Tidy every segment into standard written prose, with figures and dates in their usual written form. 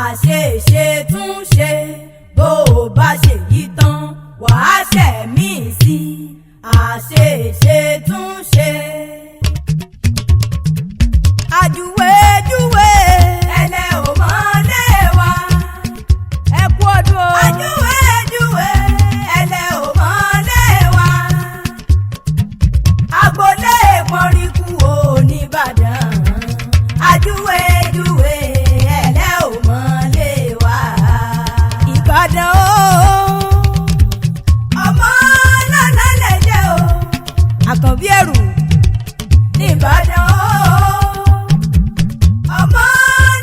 àṣeṣe tún ṣe bó o bá ṣe yí tán wàá ṣẹ̀mí sí àṣeṣe tún ṣe. àjùwéjúwe ẹlẹ́ ò mọ́lé wa ẹ kú ọdún o. àjùwéjúwe ẹlẹ́ ò mọ́lé wa agboolé Pọ́ríkú o nìbàdàn àjùwéjúwe ẹlẹ́ ò mọ́lé wa Ìbàdàn o. ọmọ lọ́nà lẹ́jẹ̀ o àkànbí ẹ̀rù nìbàdàn o. ọmọ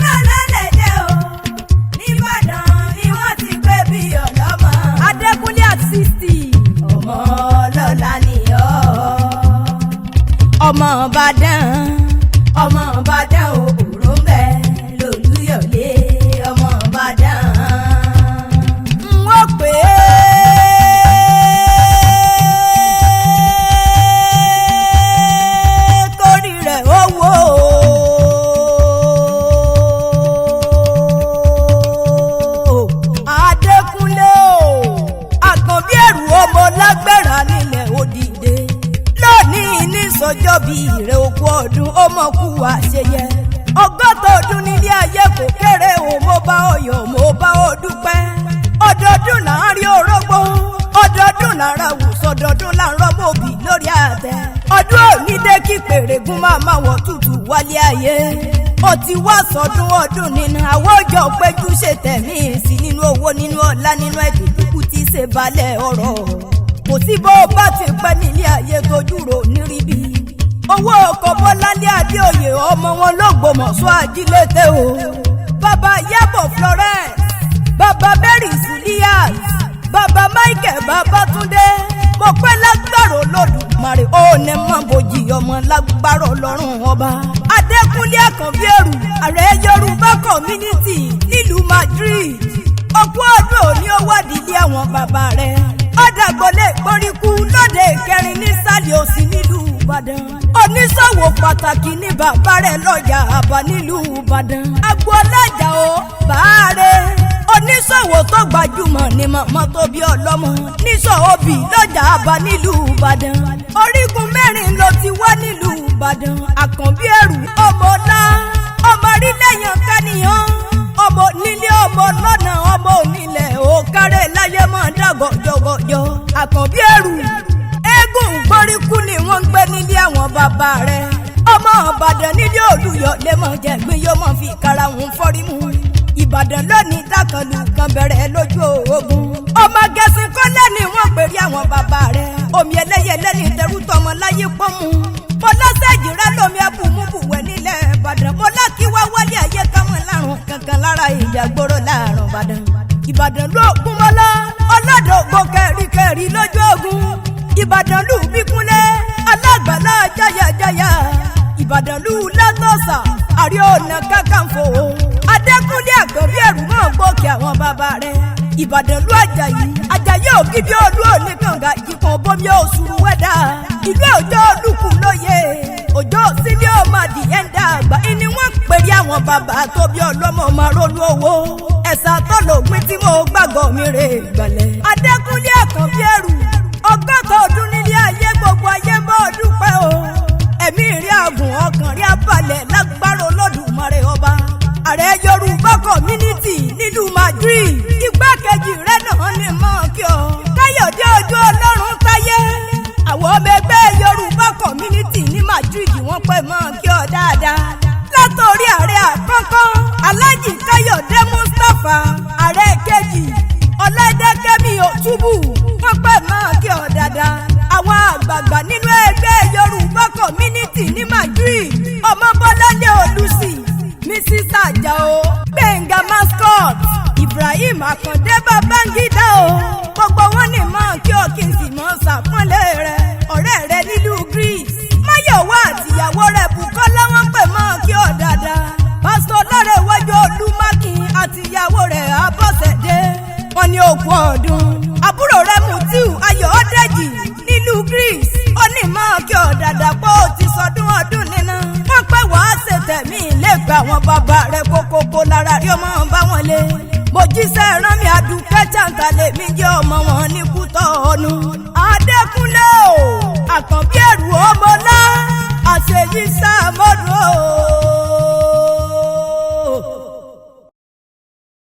lọ́nà lẹ́jẹ̀ o nìbàdàn ni wọ́n ti gbé bí ọlọ́mọ. Adékúnlé at 60. ọmọ lọ́la ni ọ́. ọmọ Ìbàdàn ọmọ Ìbàdàn o òró ń bẹ lólúyọ̀lé ọmọ Ìbàdàn. n ó pè é. kórì rẹ̀ ó wò ó. Adékúnlé o àkànbí ẹ̀rù ọmọ lágbára nílẹ̀ òdìdé lónìí ní sọjọ́ bíi ìrẹ́ òkú ọdún ó mọ̀ kú àṣeyẹ ọgọ́ta ọdún nílé ayé kò kéré o mo bá ọ yọ̀ mo bá ọ dúpẹ́ ọdọọdún là ń rí orógbó ọdọọdún là ń ra wùsọ ọdọọdún là ń rọmọ òbí lórí àtẹ ọdún òní dé kí pèrègùn máa wọ̀ tútù wálé ayé ó ti wá sọdún ọdún nínú àwọn òjò péjú ṣe tẹ̀mí sí nínú owó nínú ọlá nínú ẹ̀dùn kúkú tí ṣe balẹ̀ ọ̀rọ̀ kò sí bó bá ti pẹ́ nílé ayé tójú rò níríbi owó ọkọ̀ Bọ́láńlé Adéoyè ọmọ wọn l'Ógbómọ̀ṣọ́ ajílété o bàbá Yábọ̀ Florence bàbá Mary Suliat bàbá Michael Babátúndé mo pẹ́ lágbára Olódùmarè ó ní mọ́ bòjì ọmọ lágbára Ọlọ́run ọba Adékúnlé àkànbí ẹ̀rù ààrẹ Yorùbá community nílùú Madrid ọkú ọdún òní ó wádìí àwọn bàbá rẹ̀ ọ̀dàgbọ́lé Pọ́ríkú lóde ìkẹrin nísàlẹ̀ òsì nílùú Ìbàdàn oníṣòwò pàtàkì ní bàbá rẹ̀ lọ́jà àbá nílùú Ìbàdàn agboolájà o bàárẹ̀ oníṣòwò tó gbajúmọ̀ ní mọ̀mọ́ tó bí ọlọ́mọ níṣòwòbí lọ́jà àbá nílùú Ìbàdàn orígun mẹ́rin ló ti wá nílùú Ìbàdàn àkànbí ẹ̀rù ọmọ ọlá ọmọ orílẹ̀-èdè kánìyàn ọmọ nílé ọmọ lọ́nà ọmọ onílẹ̀ òkàrẹ̀ láyé mọ́ dàgọ̀jọ̀gọ̀jọ̀ àkànbí ẹ̀rù eégún Pọ́ríkú ni wọ́n ń gbé nílé àwọn bàbá rẹ̀ ọmọ Ìbàdàn nílé Olúyọ̀lé mọ̀ jẹ̀gbìn yóò mọ̀ fi kára wọn fọ́rí mu Ìbàdàn lónìí dákànlù kan bẹ̀rẹ̀ lójú ogun ọmọ gẹ̀ẹ́sìn kọ́lẹ́ ni wọ́n pèrè àwọn bàbá rẹ̀ omi ẹlẹ́yẹlẹ́ ní tẹrú tọmọ láyé pọ́nmu mọ́lọ́sẹ̀jì rẹ̀ lómi ẹ̀bùnmùbùwẹ̀ nílẹ̀ Ìbàdàn mọ́lákíwá wálé ayé káwọn lárùn kankan lára ìjàgbóró láàrùn Ìbàdàn Ìbàdàn ló gún mọ́lá ọlọ́dọ̀gbọ́ kẹ̀ríkẹ̀rí lójú ogun Ìbàdàn lù Bíkúnlé alágbàlá jáyàjáyà Ìbàdàn lù Látọ̀sà Ààrẹ Ọ̀nà Kakanfò Adékúnlé àkànbí ẹ̀rù náà gbòkè àwọn bàbá rẹ̀ Ìbàdàn lù Àjàyí ògidì olú oníkànga ìkàn bómi òṣùrù wẹ́dà ìlú òjò olùkù lóye òjò sílé ọmọ adìyẹ ń dá àgbà ìní wọ́n pèrè àwọn bàbá tó bí ọlọ́mọ máa ronú owó ẹ̀sà tó lògbìn tí mo gbàgbọ́ mi rè gbàlẹ̀ Adékúnlé àkànbí ẹ̀rù ọgọ́ta ọdún nílé ayé gbogbo ayé ń bọ́ dúpẹ́ o ẹ̀mí rí àgùn ọkàn rí abalẹ̀ lágbára Olódùmarè ọba ààrẹ Yorùbá community nílùú Madrid igbákejì rẹ̀ náà ní mọ́ kí ọ Káyọ̀dé ojú Ọlọ́run táyé àwọn ọmọ ẹgbẹ́ Yorùbá community ní Madrid wọ́n pẹ́ mọ́ kí ọ dáadáa látòrí ààrẹ àkọ́kọ́ Alhaji Káyọ̀dé Mustapha ààrẹ kejì Ọládékẹ́mi Òtúbù wọ́n pẹ́ mọ́ kí ọ dáadáa àwọn àgbààgbà nínú ẹgbẹ́ Yorùbá community ní Madrid ọmọ Bọ́láńlé Olùsì Mrs. Àjàó Gbẹ̀ngà Mascot Ibrahim Àkàndé Babangida o gbogbo wọn ní mọ́ kí ọ kí n sì mọ́ ṣàpọ́nlé rẹ̀ ọ̀rẹ́ rẹ̀ nílùú Greece Máyọ̀wá àtìyàwó rẹ̀ Bùkọ́lá wọn pè mọ́ kí ọ dáadáa pásítọ̀ Lọ́rẹ̀wájú Olúmákin àtìyàwó rẹ̀ Abọ́sẹ̀dé wọn ní òkú ọdún àbúrò rẹ̀ Mutiu Ayọ̀ọ́dẹ́jì nílùú Greece ó ní mọ́ kí ọ dáadáa pé ó ti sọdún ọdún nínú wọ́n pẹ́ wàá ṣètẹ̀mí lẹ́kọ̀ọ́ lẹ́gbẹ̀ẹ́ àwọn bàbá rẹ̀ kókókó lára rí ọmọ bá wọn lé. mo jíṣẹ́ rán mi àdùkẹ́ jàǹtà lèmi jẹ́ ọmọ wọn ní Kútọ́ọ̀nù. Adékúnlé o àkànbí